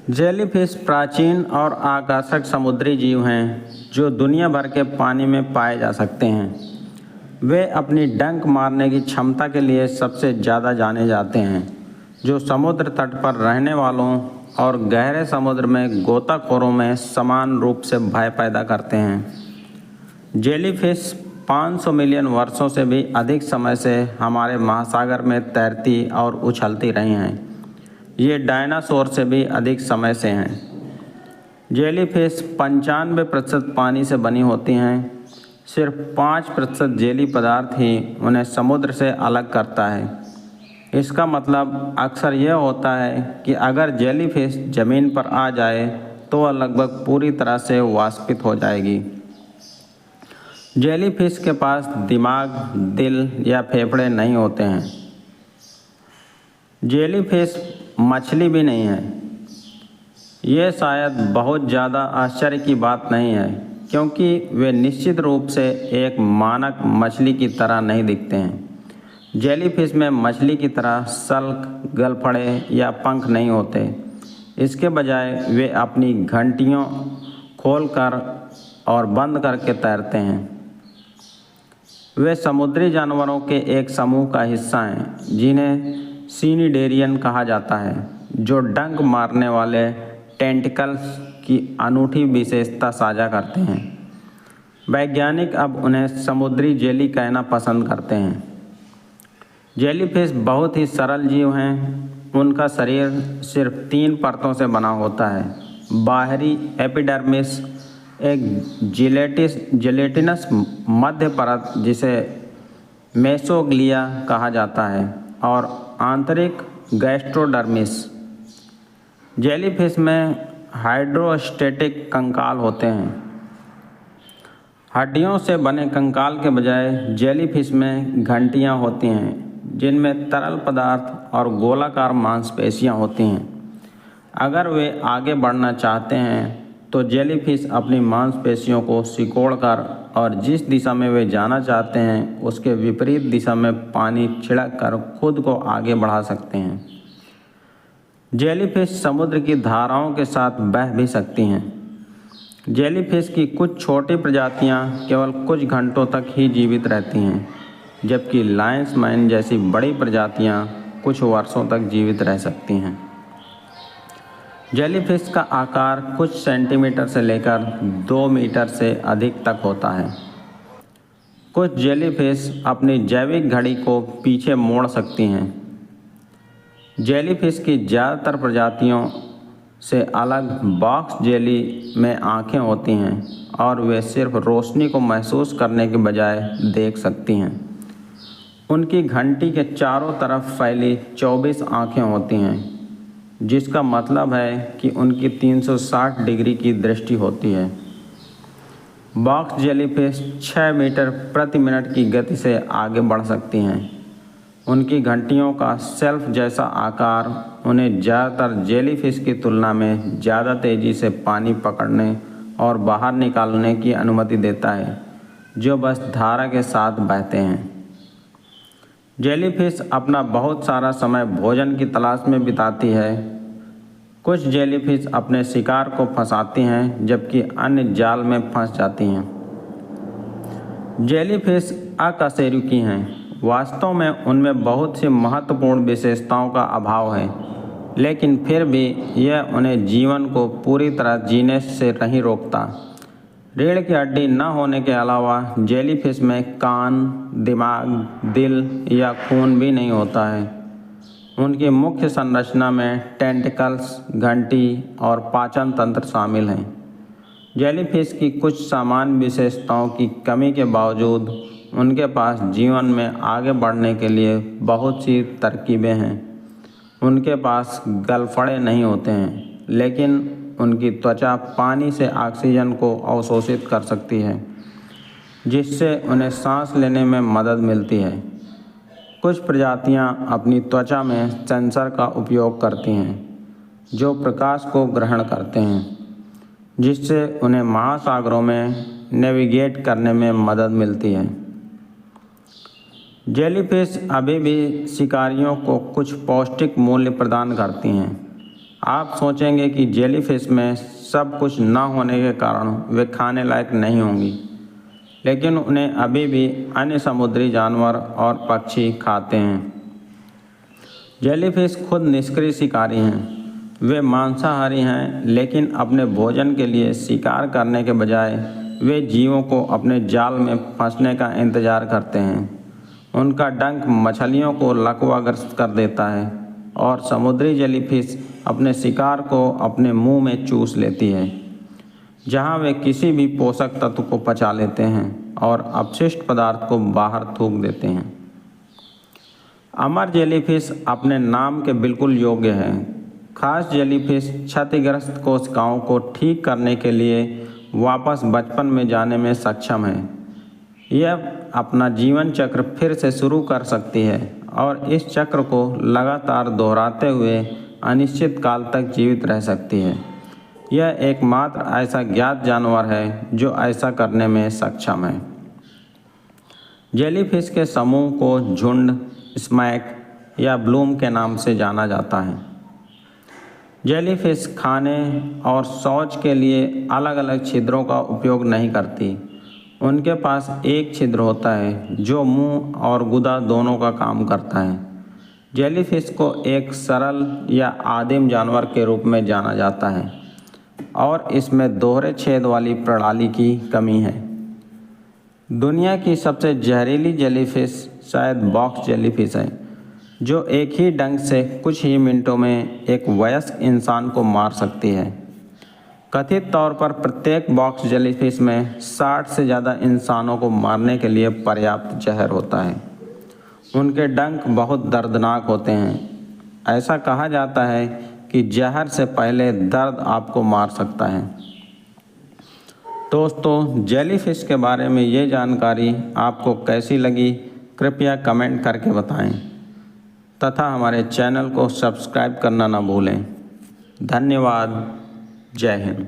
Jellyfish प्राचीन और आकर्षक समुद्री जीव हैं जो दुनिया भर के पानी में पाए जा सकते हैं। वे अपनी डंक मारने की क्षमता के लिए सबसे ज़्यादा जाने जाते हैं, जो समुद्र तट पर रहने वालों और गहरे समुद्र में गोताखोरों में समान रूप से भय पैदा करते हैं। जेलीफिश 500 मिलियन वर्षों से भी अधिक समय से हमारे महासागर में तैरती और उछलती रही हैं। ये डायनासोर से भी अधिक समय से हैं। जेलीफिश 95% पानी से बनी होती हैं। सिर्फ 5% जेली पदार्थ ही उन्हें समुद्र से अलग करता है। इसका मतलब अक्सर यह होता है कि अगर जेलीफिश ज़मीन पर आ जाए तो वह लगभग पूरी तरह से वाष्पित हो जाएगी। जेलीफिश के पास दिमाग, दिल या फेफड़े नहीं होते हैं। जेलीफिश मछली भी नहीं है। ये शायद बहुत ज़्यादा आश्चर्य की बात नहीं है, क्योंकि वे निश्चित रूप से एक मानक मछली की तरह नहीं दिखते हैं। जेलीफिश में मछली की तरह सल्क, गलफड़े या पंख नहीं होते। इसके बजाय वे अपनी घंटियों खोलकर और बंद करके तैरते हैं। वे समुद्री जानवरों के एक समूह का हिस्सा हैं जिन्हें सीनिडेरियन कहा जाता है, जो डंक मारने वाले टेंटिकल्स की अनूठी विशेषता साझा करते हैं। वैज्ञानिक अब उन्हें समुद्री जेली कहना पसंद करते हैं। जेलीफिश बहुत ही सरल जीव हैं। उनका शरीर सिर्फ 3 परतों से बना होता है। बाहरी एपिडर्मिस, एक जिलेटिनस मध्य परत जिसे मेसोग्लिया कहा जाता है, और आंतरिक गैस्ट्रोडर्मिस। जेलीफिश में हाइड्रोस्टेटिक कंकाल होते हैं। हड्डियों से बने कंकाल के बजाय जेलीफिश में घंटियां होती हैं जिनमें तरल पदार्थ और गोलाकार मांसपेशियां होती हैं। अगर वे आगे बढ़ना चाहते हैं तो जेलीफिश अपनी मांसपेशियों को सिकोड़कर और जिस दिशा में वे जाना चाहते हैं उसके विपरीत दिशा में पानी छिड़क कर खुद को आगे बढ़ा सकते हैं। जेलीफिश समुद्र की धाराओं के साथ बह भी सकती हैं। जेलीफिश की कुछ छोटी प्रजातियां केवल कुछ घंटों तक ही जीवित रहती हैं, जबकि लायंस मैन जैसी बड़ी प्रजातियां कुछ वर्षों तक जीवित रह सकती हैं। जेलीफिश का आकार कुछ सेंटीमीटर से लेकर 2 मीटर से अधिक तक होता है। कुछ जेलीफिश अपनी जैविक घड़ी को पीछे मोड़ सकती हैं। जेलीफिश की ज़्यादातर प्रजातियों से अलग बॉक्स जेली में आँखें होती हैं और वे सिर्फ रोशनी को महसूस करने के बजाय देख सकती हैं। उनकी घंटी के चारों तरफ फैली 24 आँखें होती हैं, जिसका मतलब है कि उनकी 360 डिग्री की दृष्टि होती है। बॉक्स जेलीफिश 6 मीटर प्रति मिनट की गति से आगे बढ़ सकती हैं। उनकी घंटियों का शेल्फ जैसा आकार उन्हें ज़्यादातर जेलीफिश की तुलना में ज़्यादा तेज़ी से पानी पकड़ने और बाहर निकालने की अनुमति देता है, जो बस धारा के साथ बहते हैं। जेलीफिश अपना बहुत सारा समय भोजन की तलाश में बिताती है। कुछ जेलीफिश अपने शिकार को फंसाती हैं, जबकि अन्य जाल में फंस जाती हैं। जेलीफिश अकशेरुकी हैं। वास्तव में उनमें बहुत सी महत्वपूर्ण विशेषताओं का अभाव है, लेकिन फिर भी यह उन्हें जीवन को पूरी तरह जीने से नहीं रोकता। रीढ़ की हड्डी न होने के अलावा जेलीफिश में कान, दिमाग, दिल या खून भी नहीं होता है। उनकी मुख्य संरचना में टेंटिकल्स, घंटी और पाचन तंत्र शामिल हैं। जेलीफिश की कुछ सामान्य विशेषताओं की कमी के बावजूद उनके पास जीवन में आगे बढ़ने के लिए बहुत सी तरकीबें हैं। उनके पास गलफड़े नहीं होते हैं, लेकिन उनकी त्वचा पानी से ऑक्सीजन को अवशोषित कर सकती है, जिससे उन्हें सांस लेने में मदद मिलती है। कुछ प्रजातियां अपनी त्वचा में सेंसर का उपयोग करती हैं, जो प्रकाश को ग्रहण करते हैं, जिससे उन्हें महासागरों में नेविगेट करने में मदद मिलती है। जेलीफिश अभी भी शिकारियों को कुछ पौष्टिक मूल्य प्रदान करती हैं। आप सोचेंगे कि जेलीफिश में सब कुछ ना होने के कारण वे खाने लायक नहीं होंगी, लेकिन उन्हें अभी भी अन्य समुद्री जानवर और पक्षी खाते हैं। जेलीफिश खुद निष्क्रिय शिकारी हैं। वे मांसाहारी हैं, लेकिन अपने भोजन के लिए शिकार करने के बजाय वे जीवों को अपने जाल में फंसने का इंतज़ार करते हैं। उनका डंक मछलियों को लकवाग्रस्त कर देता है और समुद्री जेलीफिश अपने शिकार को अपने मुंह में चूस लेती है, जहां वे किसी भी पोषक तत्व को पचा लेते हैं और अपशिष्ट पदार्थ को बाहर थूक देते हैं। अमर जेलीफिश अपने नाम के बिल्कुल योग्य है। खास जेलीफिश क्षतिग्रस्त कोशिकाओं को ठीक करने के लिए वापस बचपन में जाने में सक्षम है। यह अपना जीवन चक्र फिर से शुरू कर सकती है और इस चक्र को लगातार दोहराते हुए अनिश्चित काल तक जीवित रह सकती है। यह एकमात्र ऐसा ज्ञात जानवर है जो ऐसा करने में सक्षम है। जेलीफिश के समूह को झुंड, स्मैक या ब्लूम के नाम से जाना जाता है। जेलीफिश खाने और शौच के लिए अलग अलग छिद्रों का उपयोग नहीं करती। उनके पास एक छिद्र होता है जो मुंह और गुदा दोनों का काम करता है। जेलीफिश को एक सरल या आदिम जानवर के रूप में जाना जाता है और इसमें दोहरे छेद वाली प्रणाली की कमी है। दुनिया की सबसे जहरीली जेलीफिश शायद बॉक्स जेलीफिश है, जो एक ही डंक से कुछ ही मिनटों में एक वयस्क इंसान को मार सकती है। कथित तौर पर प्रत्येक बॉक्स जेलीफिश में 60 से ज़्यादा इंसानों को मारने के लिए पर्याप्त जहर होता है। उनके डंक बहुत दर्दनाक होते हैं। ऐसा कहा जाता है कि जहर से पहले दर्द आपको मार सकता है। दोस्तों, जेलीफिश के बारे में ये जानकारी आपको कैसी लगी, कृपया कमेंट करके बताएं तथा हमारे चैनल को सब्सक्राइब करना ना भूलें। धन्यवाद। जय हिंद।